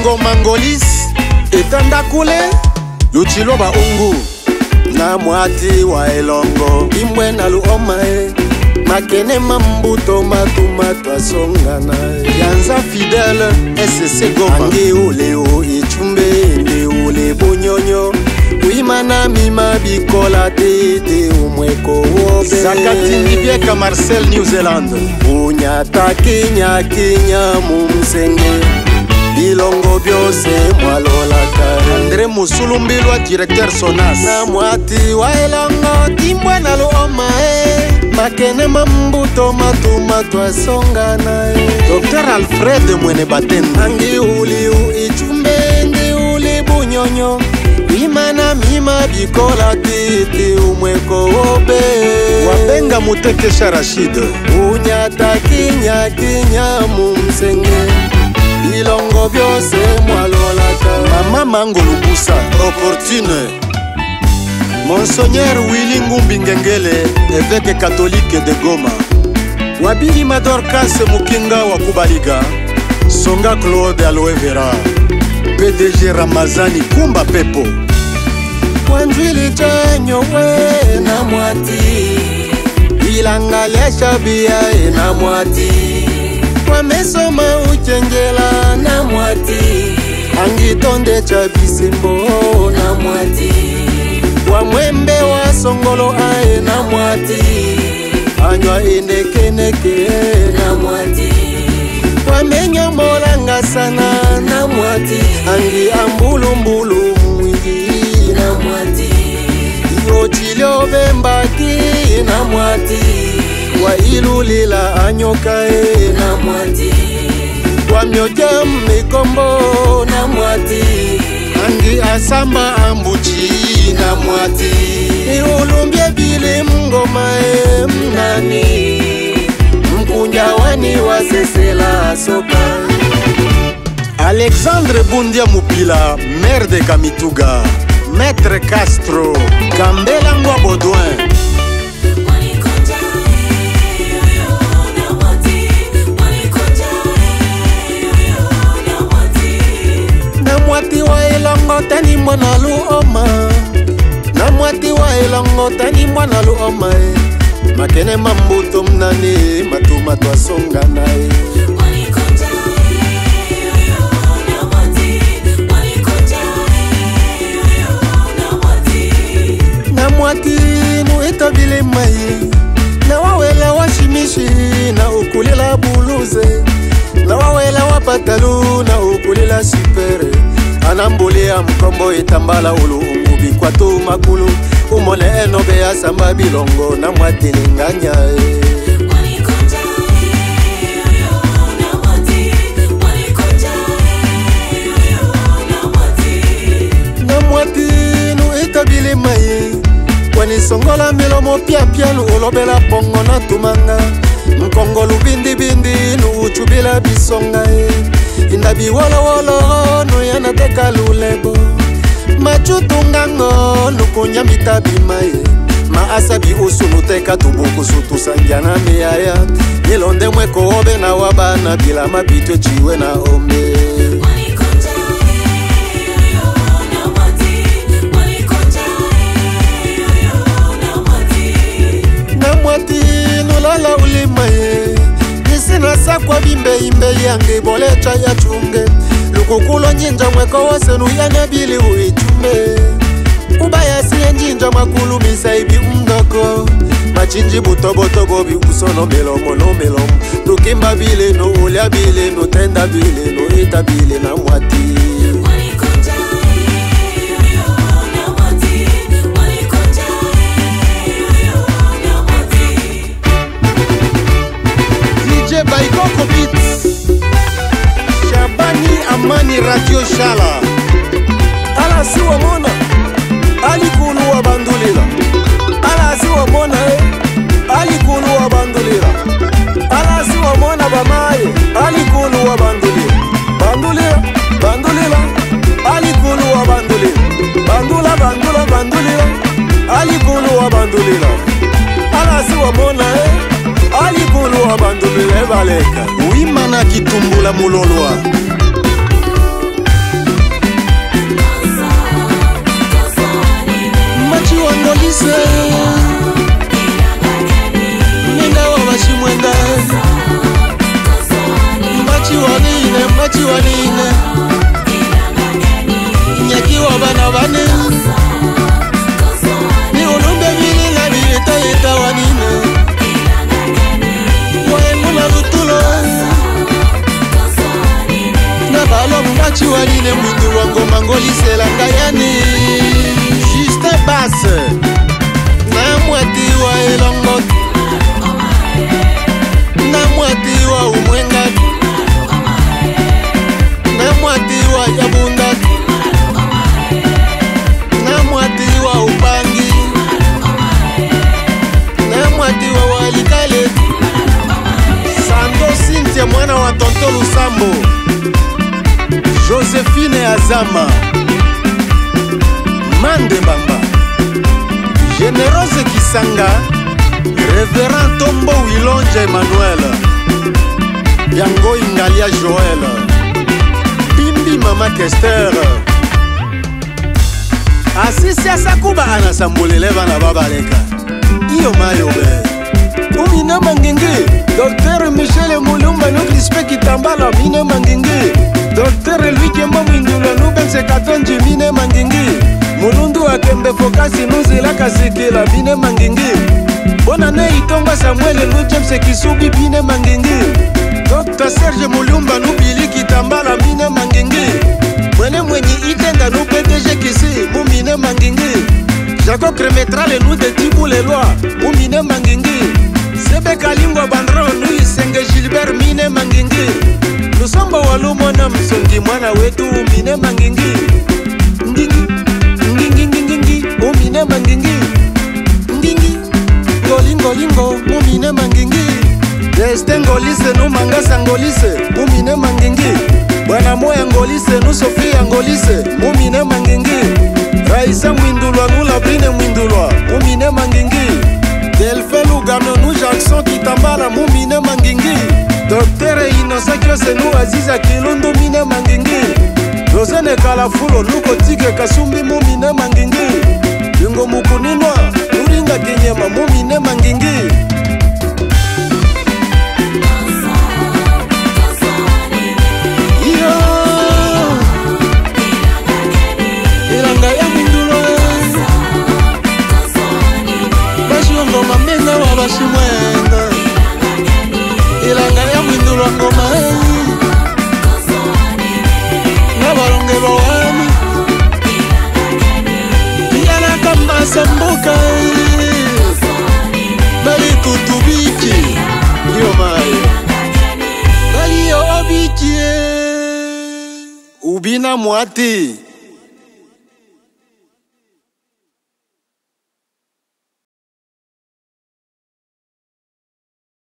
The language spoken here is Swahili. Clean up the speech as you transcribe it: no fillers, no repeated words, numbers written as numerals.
Congo Mangolis Etanda Kule Luchiloba Ungu na mwati wa elongo Imwe na luomae Makene mambuto matumatu asongana Yanza Fidèle SC Goma Ange uleo ichumbe Ende ule bonyonyo Uimana mima bikola tete umweko wobe Zakati Nibieka Marcel New Zealand Unyata Kenya Kenya mumsenge Bilongo byose mwalolaka Andre Musulumbilwa directeur Sonas na mwati wa elongo Timbwe na luomae Makene mambuto matumatu asongana Dr. Alfred Mwene Batenda Angi uliu ichumbe Ndi uli bunyonyo Imana mima bikola titi umweko wobe Wabenga Mutekesha Rashid Unyata Kinya Kinya mumsenge Bilongo byose mwalolaka Mama Mango Lubusa Opportune Monseigneur Willy Ngumbi Ngengele évêque catholique de Goma Wabili Mador Kase Mukinga wa Kubaliga Songa Claude Aloe Vera PDG Ramazani Kumba Pepo Wanjili Chanyo we na mwati Ilanga lesha bia na mwati Wamesoma uchengela na mwati Angitonde chabisimbo na mwati Wamwembe wa songolo ae na mwati Anywa inekeneke na mwati Wamenya molanga sana na mwati Angi ambulu mbulu mwili na mwati Yochilio bembaki na mwati Wa ilulila anyokae na mwati Wamyojam mikombo na mwati Angi asamba ambuchi na mwati Iulumbye bili mngomae mnani Mkunja wani wa sesela soka Alexandre Bundia Mupila, maire de Kamituga Maître Castro, Kambela Ngwa Baudouin Namwati wa elongo tani mwana luoma Namwati wa elongo tani mwana luoma Makene mambuto mnani matumatu asonga nae Namwati nu etabile mai Na wawela washimishi na ukulila buluze Na wawela wapatalu na ukulila supere Anambulia mkombo itambala ulu ungubi kwa tu makulu Umone enobe ya samba bilongo na mwati ninganya Na mwati nu etabile mai Kwani songola milomo pia pia nu ulobela pongo na tumanga Mkongo lubindi bindi nu uchubila bisonga Indabi wolo wolo nu yanateka lulebo Machutungango nu kunyamita bimaye Maasabi usunu teka tubuku sutu sanjana miyaya Nilonde mweko obe na wabana bila mabitwe chiwe na ome Namwati nulala ulimaye Nisina sakwa bimbe imbe yange bolecha ya chunge Lukukulo njinja mweko wasenu yanabili uichume Ubaya siye njinja makulu misaibi umdoko Machinji butoboto bobi usono melomo no melomo Tukimba bile no ulia bile no tenda bile no ita bile na mwati Baikoko Beats Shabani Amani Radio Shala Ala siwa mona Alikulu wa bandulila Ala siwa mona Alikulu wa bandulila Ala siwa mona bamaye Alikulu wa bandulila Bandulila, bandulila Alikulu wa bandulila Bandula, bandula, bandulila Alikulu wa bandulila Ala siwa mona Alikulu wa bandulile baleka Uimana kitumbula mulolwa mangolise Minga wa bashimwenda Machi wanine Nyaki wa bana bane Ni ulumbe vili na bieta wanine Waengu na lutulo Na balo mbachi wanine mwindu wango mangolise langayani Juste basse Na mwati wa elongot Na mwati wa umwengat Na mwati wa yabundat Na mwati wa upangi Na mwati wa walikale Sando Cynthia mwana wa tonto Lusambo Josephine Azama Mande Bamba Générose Kisanga Révérend Tombo Wilonja Emmanuel Yango Ingalia Joël Bimbi Mama Kester Asisi Asakuba Anasambulele Bana Babaleka Iyo Mayobe Umina Mangingi Docteur Michel Moulumba Nuklispe Kitambala Mine Mangingi Docteur Louis Kemba Mwindula Nubense Katonji Mine Mangingi Mulundu Akembe Fokasi Nuzila Kasikila Mine Mangingi Bonane Itonga Samuel Nujemse Kisubi Mine Mangingi Dr. Serge Mulumba Nubili Kitambala Mine Mangingi Mwene mwenye Itenga Nupedeje Kisi Mumine Mangingi Jaco Kremetrale Nude Tibu Leloa Mumine Mangingi Sebe Kalingwa Bandro Nui Senge Gilbert Mine Mangingi Lusombo Walumona Msongi Mwana wetu Mine Mangingi Ngingi Ngingi Mumine Mangingi Ngingi Ngolingo Mumine Mangingi Deste Ngolise Numangasa Ngolise Mumine Mangingi Bwana Moya Ngolise Nu Sofia Ngolise Mumine Mangingi Raisa Mwindulwa Nulabrine Mwindulwa Mumine Mangingi Delfe Lugano Nu Jackson Kitambala Mumine Mangingi Docteur Innocent Kiose Nu Aziza Kilundu Mine Mangingi Rosene Kalafulo Nuko Tige Kasumbi Mumine Mangingi Yungo Mukuninwa Nuringa Kenyema Mumine Mangingi Bashimwenda Ilanga ya mwindulwa ngoma Na balongelo wami Yana kamba sambuka Bali kutubiki Yo mayo Bali yo obiki Ubina mwati